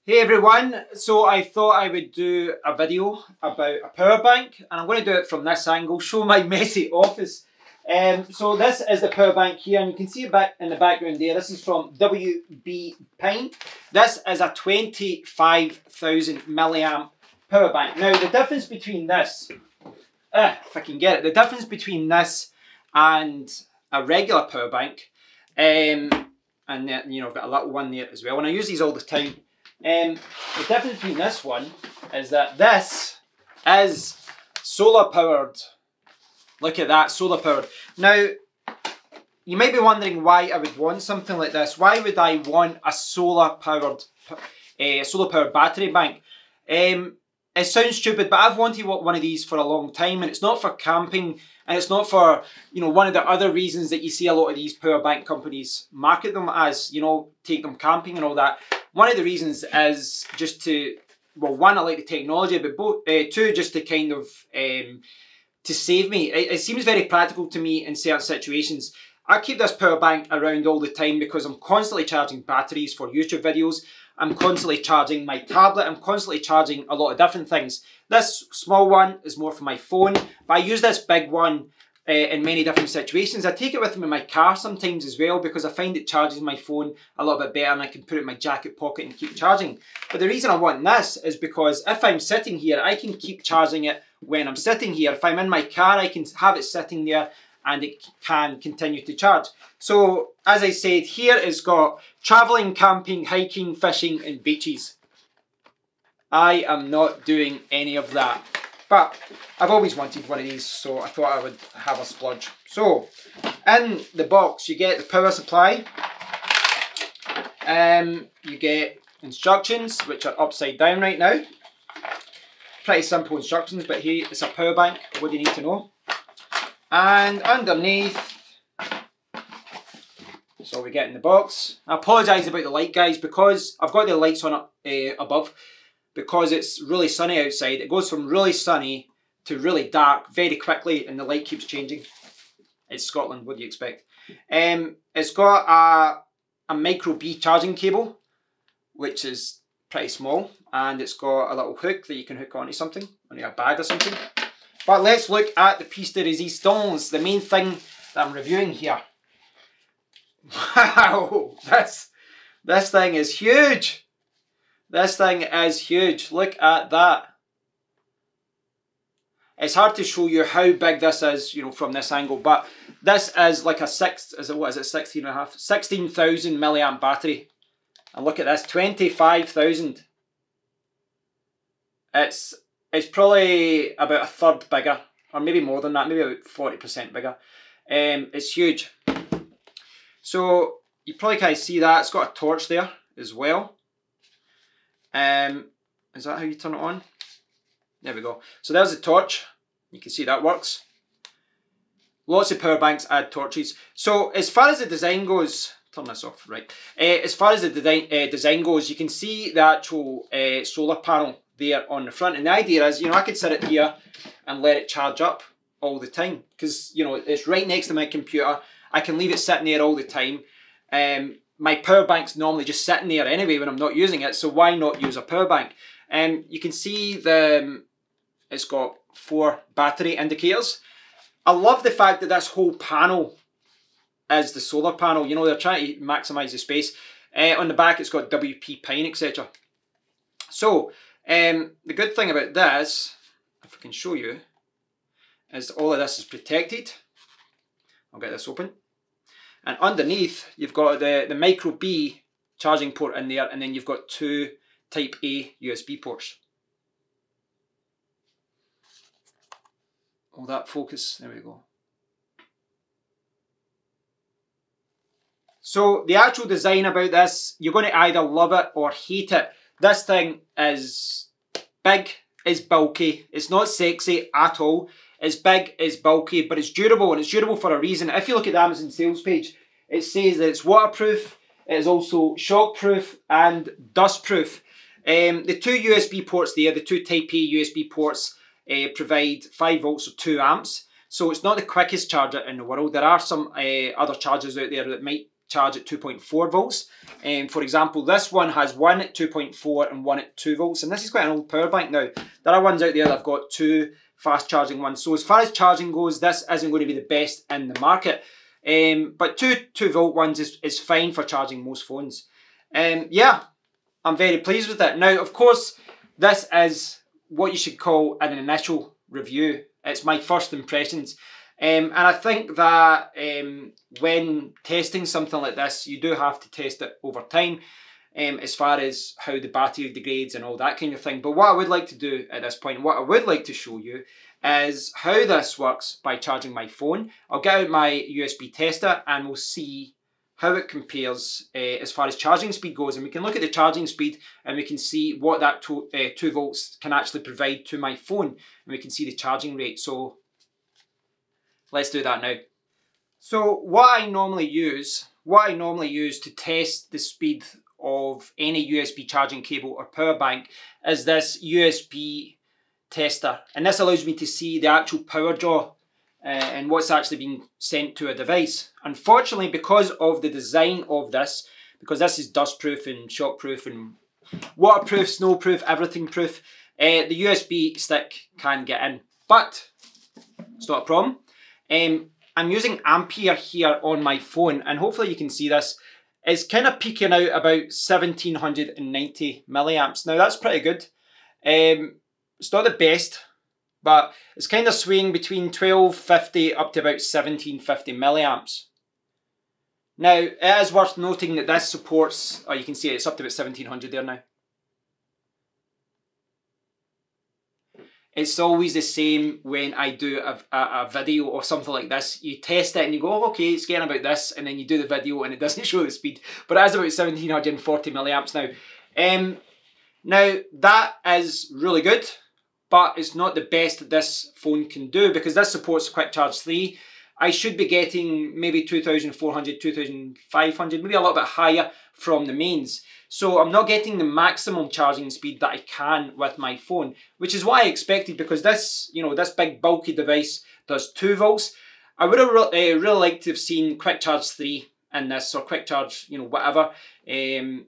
Hey everyone, so I thought I would do a video about a power bank, and I'm going to do it from this angle, show my messy office. So this is the power bank here, and you can see it back in the background there. This is from WBPine. This is a 25,000 milliamp power bank. Now the difference between this, if I can get it, the difference between this and a regular power bank, and then, you know, I've got a little one there as well, and I use these all the time. The difference between this one is that this is solar powered. Look at that, solar powered. Now, you might be wondering why I would want something like this. Why would I want a solar powered battery bank? It sounds stupid, but I've wanted one of these for a long time, and it's not for camping, and it's not for, you know, one of the other reasons that you see a lot of these power bank companies market them as, you know, take them camping and all that. One of the reasons is just to, well, one, I like the technology, but two, just to kind of, to save me. It seems very practical to me in certain situations. I keep this power bank around all the time because I'm constantly charging batteries for YouTube videos. I'm constantly charging my tablet. I'm constantly charging a lot of different things. This small one is more for my phone, but I use this big one in many different situations. I take it with me in my car sometimes as well because I find it charges my phone a little bit better, and I can put it in my jacket pocket and keep charging. But the reason I want this is because if I'm sitting here, I can keep charging it when I'm sitting here. If I'm in my car, I can have it sitting there and it can continue to charge. So, as I said, here it's got travelling, camping, hiking, fishing and beaches. I am not doing any of that. But I've always wanted one of these, so I thought I would have a splurge. So, in the box you get the power supply. You get instructions, which are upside down right now. Pretty simple instructions, but hey, it's a power bank. What do you need to know? And underneath, that's all we get in the box. I apologise about the light, guys, because I've got the lights on up above, because it's really sunny outside. It goes from really sunny to really dark very quickly, and the light keeps changing. It's Scotland, what do you expect? It's got a micro B charging cable, which is pretty small, and it's got a little hook that you can hook onto something, onto a bag or something. But let's look at the piece de resistance, the main thing that I'm reviewing here. Wow, this thing is huge. This thing is huge. Look at that. It's hard to show you how big this is, you know, from this angle, but this is like a 16,000 milliamp battery. And look at this, 25,000. It's probably about a third bigger, or maybe more than that, maybe about 40% bigger. It's huge. So you probably can't see that. It's got a torch there as well. Is that how you turn it on? There we go. So there's the torch. You can see that works. Lots of power banks add torches. So as far as the design goes, turn this off, right. As far as the design goes, you can see the actual solar panel there on the front. And the idea is, you know, I could sit it here and let it charge up all the time. Because, you know, it's right next to my computer. I can leave it sitting there all the time. My power bank's normally just sitting there anyway when I'm not using it, so why not use a power bank? You can see it's got 4 battery indicators. I love the fact that this whole panel is the solar panel. You know, they're trying to maximise the space. On the back it's got WBPine, etc. So, the good thing about this, if I can show you, is all of this is protected. I'll get this open. And underneath, you've got the micro B charging port in there, and then you've got 2 Type A USB ports. Oh, that focus, there we go. So the actual design about this, you're going to either love it or hate it. This thing is big, it's bulky, it's not sexy at all. It's big, it's bulky, but it's durable, and it's durable for a reason. If you look at the Amazon sales page, it says that it's waterproof, it is also shockproof and dustproof. The 2 USB ports there, the 2 Type A USB ports, provide 5 volts or 2 amps. So it's not the quickest charger in the world. There are some other chargers out there that might charge at 2.4 volts. For example, this one has one at 2.4 and one at 2 volts. And this is quite an old power bank now. There are ones out there that have got 2 fast charging ones. So as far as charging goes, this isn't going to be the best in the market. But 2 volt ones is fine for charging most phones. Yeah, I'm very pleased with it. Now, of course, this is what you should call an initial review. It's my first impressions. And I think that when testing something like this, you do have to test it over time, as far as how the battery degrades and all that kind of thing. But what I would like to do at this point, what I would like to show you is how this works by charging my phone. I'll get out my USB tester and we'll see how it compares as far as charging speed goes. And we can look at the charging speed and we can see what that 2 volts can actually provide to my phone. And we can see the charging rate. So let's do that now. So what I normally use to test the speed of any USB charging cable or power bank is this USB tester. And this allows me to see the actual power draw and what's actually being sent to a device. Unfortunately, because of the design of this, because this is dustproof and shockproof and waterproof, snowproof, everything proof, the USB stick can get in. But it's not a problem. I'm using ampere here on my phone, and hopefully you can see this. It's kind of peaking out about 1790 milliamps. Now that's pretty good. It's not the best, but it's kind of swaying between 1250 up to about 1750 milliamps. Now it is worth noting that this supports, oh, you can see it's up to about 1700 there now. It's always the same when I do a video or something like this. You test it and you go, oh, okay, it's getting about this, and then you do the video and it doesn't show the speed. But it is about 1740 milliamps now. Now that is really good, but it's not the best that this phone can do because this supports Quick Charge 3. I should be getting maybe 2400, 2500, maybe a little bit higher from the mains. So I'm not getting the maximum charging speed that I can with my phone, which is what I expected because this, you know, this big bulky device does 2 volts. I would have really liked to have seen Quick Charge 3 in this, or Quick Charge, you know, whatever. Any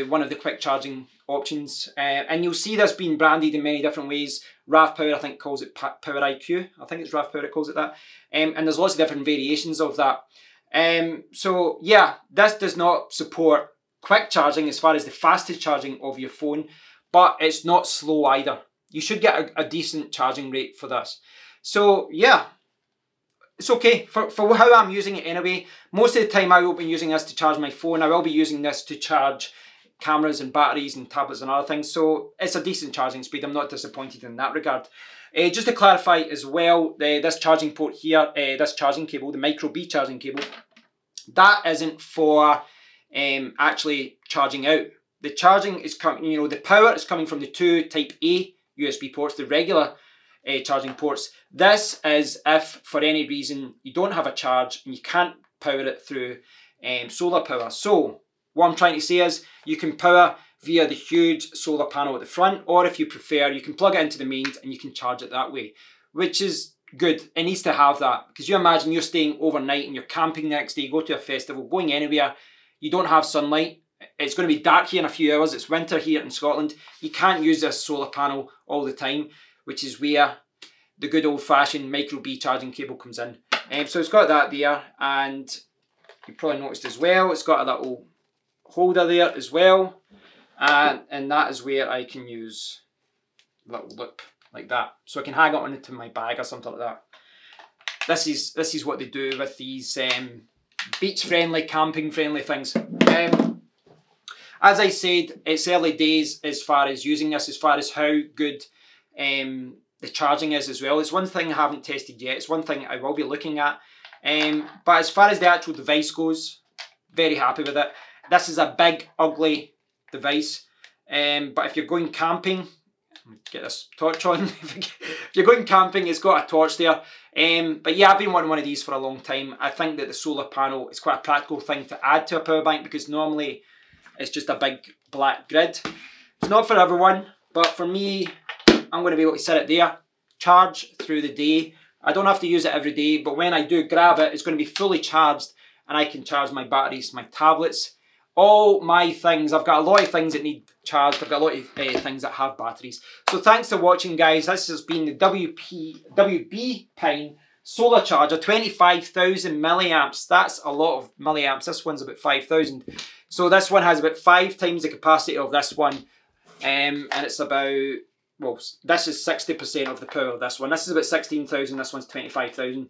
one of the quick charging options. And you'll see this being branded in many different ways. RAV Power, I think, calls it Power IQ. I think it's RAV Power that calls it that. And there's lots of different variations of that. So yeah, this does not support quick charging as far as the fastest charging of your phone, but it's not slow either. You should get a decent charging rate for this. So yeah, it's okay for how I'm using it anyway. Most of the time I will be using this to charge my phone. I will be using this to charge cameras and batteries and tablets and other things. So it's a decent charging speed. I'm not disappointed in that regard. Just to clarify as well, this charging port here, this charging cable, the micro B charging cable, that isn't for actually charging out. The charging is coming, you know, the power is coming from the 2 Type A USB ports, the regular charging ports. This is if for any reason you don't have a charge and you can't power it through solar power. So what I'm trying to say is you can power via the huge solar panel at the front, or if you prefer, you can plug it into the mains and you can charge it that way, which is good. It needs to have that, because you imagine you're staying overnight and you're camping the next day, you go to a festival, going anywhere, you don't have sunlight, it's going to be dark here in a few hours, it's winter here in Scotland, you can't use this solar panel all the time, which is where the good old-fashioned micro B charging cable comes in. So it's got that there, and you probably noticed as well, it's got a little holder there as well, and that is where I can use a little loop like that, so I can hang it onto my bag or something like that. This is what they do with these beach-friendly, camping-friendly things. As I said, it's early days as far as using this, as far as how good the charging is as well. It's one thing I haven't tested yet. It's one thing I will be looking at. But as far as the actual device goes, very happy with it. This is a big, ugly device. But if you're going camping, get this torch on. If you're going camping, it's got a torch there. But yeah, I've been wanting one of these for a long time. I think that the solar panel is quite a practical thing to add to a power bank, because normally it's just a big black grid. It's not for everyone, but for me, I'm going to be able to set it there, charge through the day. I don't have to use it every day, but when I do grab it, it's going to be fully charged, and I can charge my batteries, my tablets, all my things. I've got a lot of things that need charged. I've got a lot of things that have batteries. So thanks for watching, guys. This has been the WBPine solar charger, 25,000 milliamps. That's a lot of milliamps. This one's about 5,000. So this one has about 5 times the capacity of this one. And it's about, well, this is 60% of the power of this one. This is about 16,000. This one's 25,000.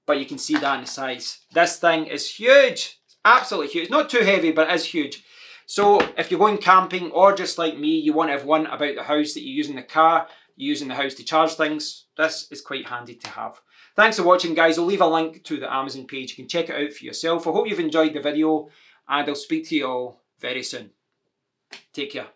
But you can see that in the size. This thing is huge. It's absolutely huge. Not too heavy, but it is huge. So if you're going camping, or just like me, you want to have one about the house that you use in the car, you use in the house to charge things, this is quite handy to have. Thanks for watching, guys. I'll leave a link to the Amazon page. You can check it out for yourself. I hope you've enjoyed the video, and I'll speak to you all very soon. Take care.